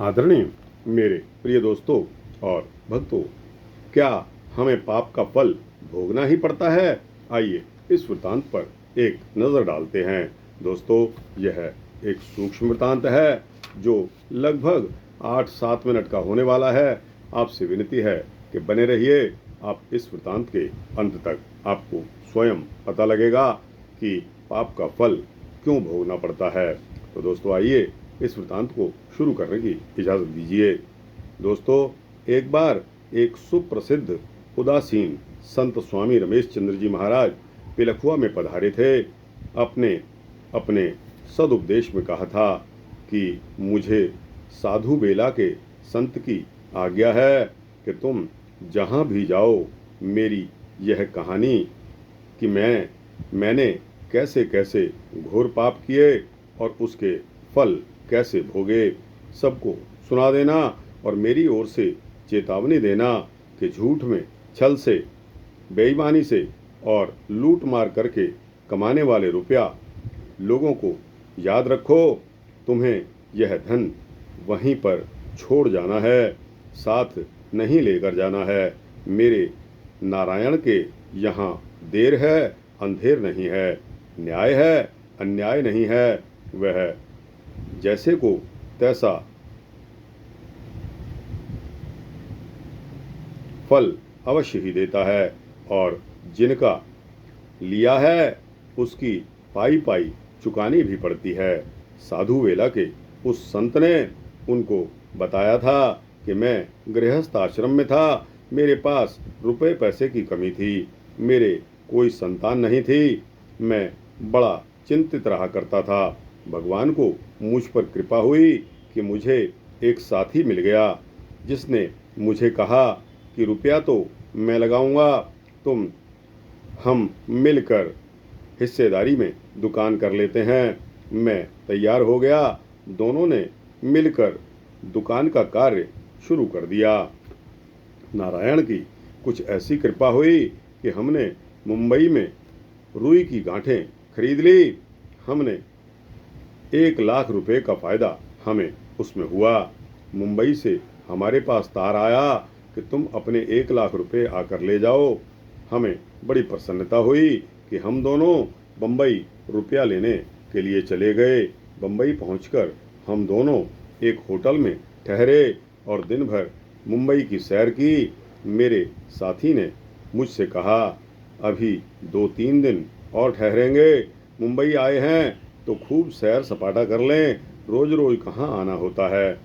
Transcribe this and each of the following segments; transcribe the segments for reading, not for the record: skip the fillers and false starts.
आदरणीय मेरे प्रिय दोस्तों और भक्तों, क्या हमें पाप का फल भोगना ही पड़ता है? आइए इस वृत्तांत पर एक नज़र डालते हैं। दोस्तों, यह एक सूक्ष्म वृत्तांत है जो लगभग 8-7 मिनट का होने वाला है। आपसे विनती है कि बने रहिए। आप इस वृत्तांत के अंत तक आपको स्वयं पता लगेगा कि पाप का फल क्यों भोगना पड़ता है। तो दोस्तों, आइए इस वृत्तांत को शुरू करने की इजाज़त दीजिए। दोस्तों, एक बार एक सुप्रसिद्ध उदासीन संत स्वामी रमेश चंद्र जी महाराज पिलखुआ में पधारे थे। अपने अपने सदुपदेश में कहा था कि मुझे साधु बेला के संत की आज्ञा है कि तुम जहाँ भी जाओ मेरी यह कहानी कि मैंने कैसे कैसे घोर पाप किए और उसके फल कैसे भोगे, सबको सुना देना और मेरी ओर से चेतावनी देना कि झूठ में, छल से, बेईमानी से और लूट मार करके कमाने वाले रुपया लोगों को याद रखो। तुम्हें यह धन वहीं पर छोड़ जाना है, साथ नहीं लेकर जाना है। मेरे नारायण के यहाँ देर है, अंधेर नहीं है, न्याय है, अन्याय नहीं है। वह जैसे को तैसा फल अवश्य ही देता है और जिनका लिया है उसकी पाई पाई चुकानी भी पड़ती है। साधु वेला के उस संत ने उनको बताया था कि मैं गृहस्थ आश्रम में था, मेरे पास रुपए पैसे की कमी थी, मेरे कोई संतान नहीं थी, मैं बड़ा चिंतित रहा करता था। भगवान को मुझ पर कृपा हुई कि मुझे एक साथी मिल गया जिसने मुझे कहा कि रुपया तो मैं लगाऊंगा, हम मिलकर हिस्सेदारी में दुकान कर लेते हैं। मैं तैयार हो गया। दोनों ने मिलकर दुकान का कार्य शुरू कर दिया। नारायण की कुछ ऐसी कृपा हुई कि हमने मुंबई में रुई की गांठें खरीद ली। हमने 1 लाख रुपए का फायदा हमें उसमें हुआ। मुंबई से हमारे पास तार आया कि तुम अपने 1 लाख रुपए आकर ले जाओ। हमें बड़ी प्रसन्नता हुई कि हम दोनों बम्बई रुपया लेने के लिए चले गए। बम्बई पहुंचकर हम दोनों एक होटल में ठहरे और दिन भर मुंबई की सैर की। मेरे साथी ने मुझसे कहा, अभी 2-3 दिन और ठहरेंगे, मुंबई आए हैं तो खूब सैर सपाटा कर लें, रोज रोज कहाँ आना होता है।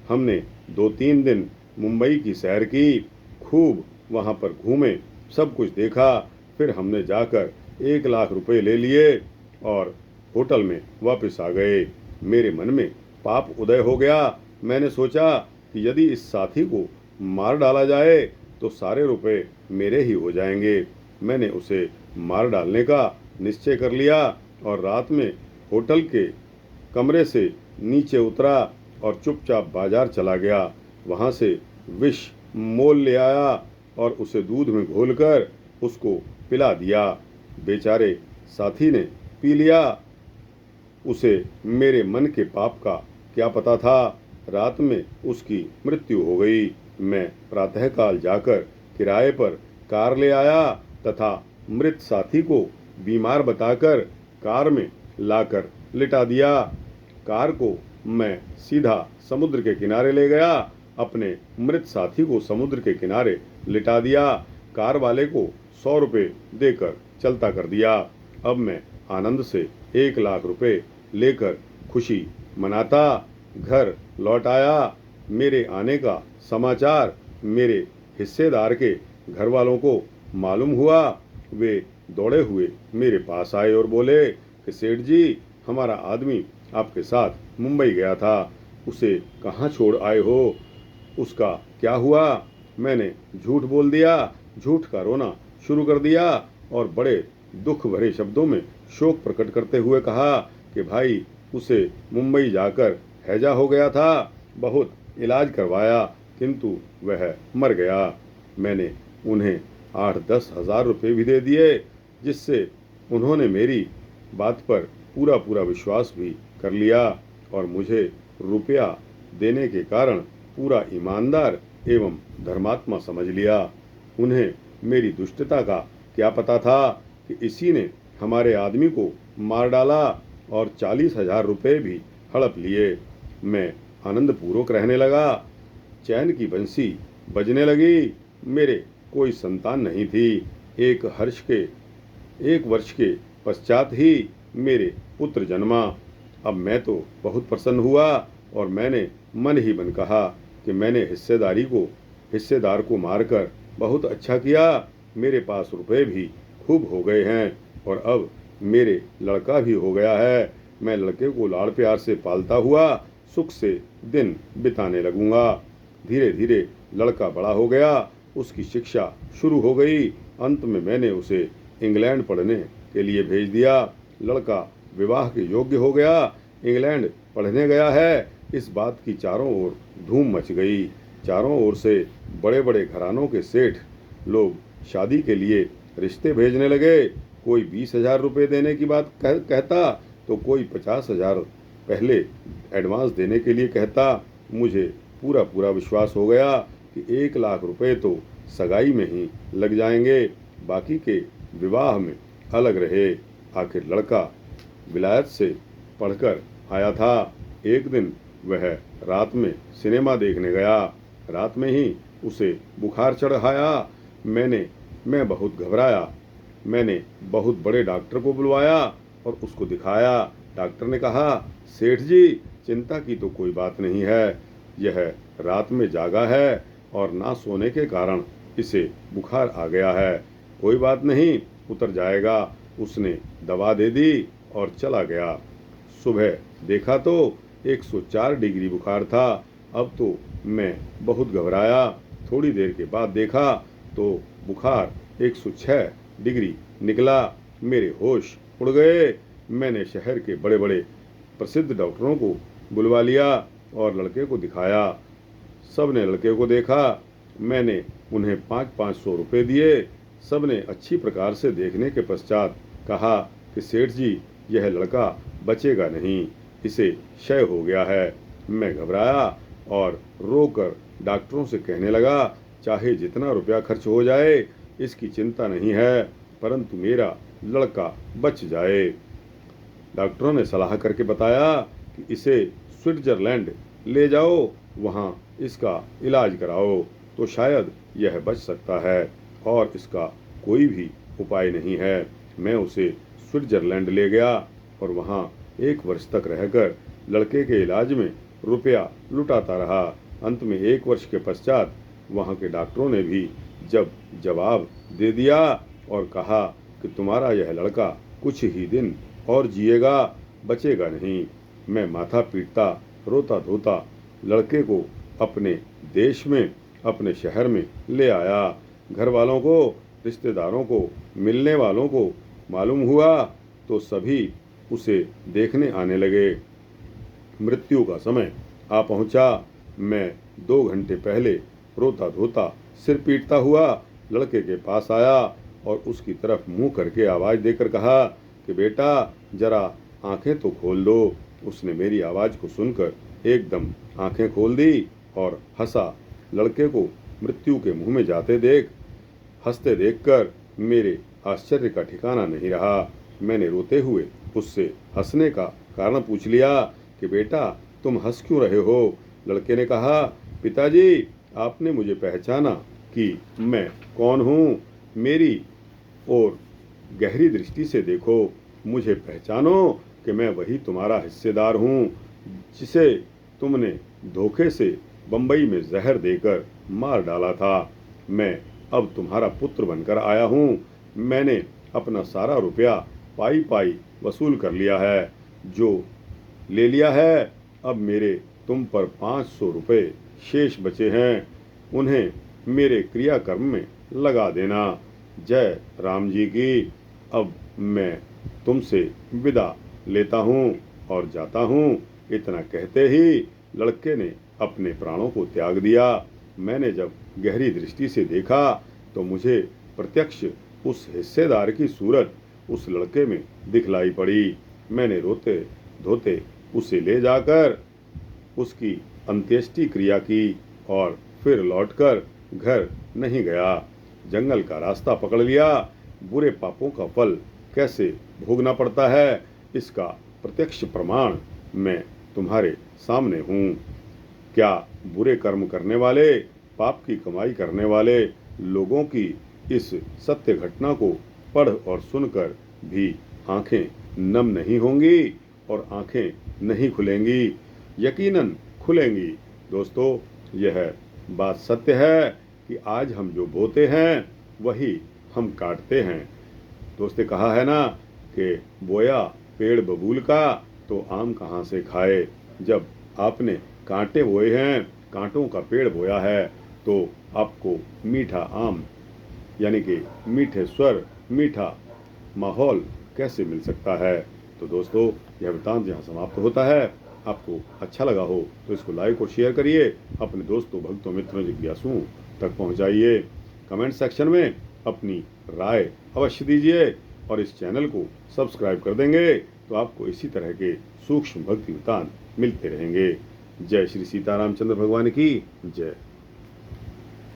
हमने 2-3 दिन मुंबई की सैर की, खूब वहाँ पर घूमे, सब कुछ देखा। फिर हमने जाकर 1 लाख रुपए ले लिए और होटल में वापस आ गए। मेरे मन में पाप उदय हो गया। मैंने सोचा कि यदि इस साथी को मार डाला जाए तो सारे रुपए मेरे ही हो जाएंगे। मैंने उसे मार डालने का निश्चय कर लिया और रात में होटल के कमरे से नीचे उतरा और चुपचाप बाजार चला गया। वहाँ से विष मोल ले आया और उसे दूध में घोलकर उसको पिला दिया। बेचारे साथी ने पी लिया। उसे मेरे मन के पाप का क्या पता था। रात में उसकी मृत्यु हो गई। मैं प्रातःकाल जाकर किराए पर कार ले आया तथा मृत साथी को बीमार बताकर कार में लाकर लिटा दिया। कार को मैं सीधा समुद्र के किनारे ले गया, अपने मृत साथी को समुद्र के किनारे लिटा दिया। कार वाले को 100 रुपये देकर चलता कर दिया। अब मैं आनंद से 1 लाख रुपए लेकर खुशी मनाता घर लौट आया। मेरे आने का समाचार मेरे हिस्सेदार के घर वालों को मालूम हुआ। वे दौड़े हुए मेरे पास आए और बोले कि सेठ जी, हमारा आदमी आपके साथ मुंबई गया था, उसे कहाँ छोड़ आए हो, उसका क्या हुआ? मैंने झूठ बोल दिया, झूठ का रोना शुरू कर दिया और बड़े दुख भरे शब्दों में शोक प्रकट करते हुए कहा कि भाई, उसे मुंबई जाकर हैजा हो गया था, बहुत इलाज करवाया किंतु वह मर गया। मैंने उन्हें 8-10 हज़ार रुपये भी दे दिए, जिससे उन्होंने मेरी बात पर पूरा विश्वास भी कर लिया और मुझे रुपया देने के कारण पूरा ईमानदार एवं धर्मात्मा समझ लिया। उन्हें मेरी दुष्टता का क्या पता था कि इसी ने हमारे आदमी को मार डाला और 40,000 रुपये भी हड़प लिए। मैं आनंदपूर्वक रहने लगा। चैन की बंसी बजने लगी। मेरे कोई संतान नहीं थी। एक वर्ष के पश्चात ही मेरे पुत्र जन्मा। अब मैं तो बहुत प्रसन्न हुआ और मैंने मन ही मन कहा कि मैंने हिस्सेदार को मारकर बहुत अच्छा किया। मेरे पास रुपए भी खूब हो गए हैं और अब मेरे लड़का भी हो गया है। मैं लड़के को लाड़ प्यार से पालता हुआ सुख से दिन बिताने लगूंगा। धीरे धीरे लड़का बड़ा हो गया। उसकी शिक्षा शुरू हो गई। अंत में मैंने उसे इंग्लैंड पढ़ने के लिए भेज दिया। लड़का विवाह के योग्य हो गया, इंग्लैंड पढ़ने गया है। इस बात की चारों ओर धूम मच गई। चारों ओर से बड़े बड़े घरानों के सेठ लोग शादी के लिए रिश्ते भेजने लगे। कोई 20,000 रुपये देने की बात कहता तो कोई 50,000 पहले एडवांस देने के लिए कहता। मुझे पूरा विश्वास हो गया कि 1,00,000 रुपये तो सगाई में ही लग जाएंगे, बाकी के विवाह में अलग रहे। आखिर लड़का विलायत से पढ़कर आया था। एक दिन वह रात में सिनेमा देखने गया। रात में ही उसे बुखार चढ़ आया। मैं बहुत घबराया। मैंने बहुत बड़े डॉक्टर को बुलवाया और उसको दिखाया। डॉक्टर ने कहा, सेठ जी, चिंता की तो कोई बात नहीं है। यह रात में जागा है और ना सोने के कारण इसे बुखार आ गया है। कोई बात नहीं, उतर जाएगा। उसने दवा दे दी और चला गया। सुबह देखा तो 104 डिग्री बुखार था। अब तो मैं बहुत घबराया। थोड़ी देर के बाद देखा तो बुखार 106 डिग्री निकला। मेरे होश उड़ गए। मैंने शहर के बड़े बड़े प्रसिद्ध डॉक्टरों को बुलवा लिया और लड़के को दिखाया। सब ने लड़के को देखा। मैंने उन्हें 500 रुपये दिए। सब ने अच्छी प्रकार से देखने के पश्चात कहा कि सेठ जी, यह लड़का बचेगा नहीं, इसे क्षय हो गया है। मैं घबराया और रोकर डॉक्टरों से कहने लगा, चाहे जितना रुपया खर्च हो जाए इसकी चिंता नहीं है, परंतु मेरा लड़का बच जाए। डॉक्टरों ने सलाह करके बताया कि इसे स्विट्जरलैंड ले जाओ, वहाँ इसका इलाज कराओ तो शायद यह बच सकता है और इसका कोई भी उपाय नहीं है। मैं उसे स्विट्जरलैंड ले गया और वहाँ 1 वर्ष तक रहकर लड़के के इलाज में रुपया लुटाता रहा। अंत में 1 वर्ष के पश्चात वहाँ के डॉक्टरों ने भी जब जवाब दे दिया और कहा कि तुम्हारा यह लड़का कुछ ही दिन और जिएगा, बचेगा नहीं। मैं माथा पीटता रोता धोता लड़के को अपने देश में, अपने शहर में ले आया। घर वालों को, रिश्तेदारों को, मिलने वालों को मालूम हुआ तो सभी उसे देखने आने लगे। मृत्यु का समय आ पहुंचा। मैं 2 घंटे पहले रोता धोता सिर पीटता हुआ लड़के के पास आया और उसकी तरफ मुंह करके आवाज़ देकर कहा कि बेटा, जरा आंखें तो खोल दो। उसने मेरी आवाज़ को सुनकर एकदम आंखें खोल दी और हंसा। लड़के को मृत्यु के मुंह में जाते हंसते देखकर मेरे आश्चर्य का ठिकाना नहीं रहा। मैंने रोते हुए उससे हंसने का कारण पूछ लिया कि बेटा, तुम हंस क्यों रहे हो? लड़के ने कहा, पिताजी, आपने मुझे पहचाना कि मैं कौन हूँ? मेरी ओर गहरी दृष्टि से देखो, मुझे पहचानो कि मैं वही तुम्हारा हिस्सेदार हूँ जिसे तुमने धोखे से बंबई में जहर देकर मार डाला था। मैं अब तुम्हारा पुत्र बनकर आया हूँ। मैंने अपना सारा रुपया पाई पाई वसूल कर लिया है। जो ले लिया है, अब मेरे तुम पर 500 रुपये शेष बचे हैं, उन्हें मेरे क्रियाकर्म में लगा देना। जय राम जी की। अब मैं तुमसे विदा लेता हूँ और जाता हूँ। इतना कहते ही लड़के ने अपने प्राणों को त्याग दिया। मैंने जब गहरी दृष्टि से देखा तो मुझे प्रत्यक्ष उस हिस्सेदार की सूरत उस लड़के में दिखलाई पड़ी। मैंने रोते धोते उसे ले जाकर उसकी अंत्येष्टि क्रिया की और फिर लौटकर घर नहीं गया। जंगल का रास्ता पकड़ लिया। बुरे पापों का फल कैसे भोगना पड़ता है, इसका प्रत्यक्ष प्रमाण मैं तुम्हारे सामने हूँ। क्या बुरे कर्म करने वाले, पाप की कमाई करने वाले लोगों की इस सत्य घटना को पढ़ और सुनकर भी आंखें नम नहीं होंगी और आंखें नहीं खुलेंगी? यकीनन खुलेंगी। दोस्तों, यह बात सत्य है कि आज हम जो बोते हैं वही हम काटते हैं। दोस्तों, कहा है ना कि बोया पेड़ बबूल का तो आम कहाँ से खाए। जब आपने कांटे बोए हैं, कांटों का पेड़ बोया है, तो आपको मीठा आम यानी कि मीठे स्वर, मीठा माहौल कैसे मिल सकता है। तो दोस्तों, यह वृत्तांत यहाँ समाप्त होता है। आपको अच्छा लगा हो तो इसको लाइक और शेयर करिए, अपने दोस्तों, भक्तों, मित्रों, जिज्ञासुओं तक पहुँचाइए। कमेंट सेक्शन में अपनी राय अवश्य दीजिए और इस चैनल को सब्सक्राइब कर देंगे तो आपको इसी तरह के सूक्ष्म भक्ति वृत्तांत मिलते रहेंगे। जय श्री सीतारामचंद्र भगवान की जय।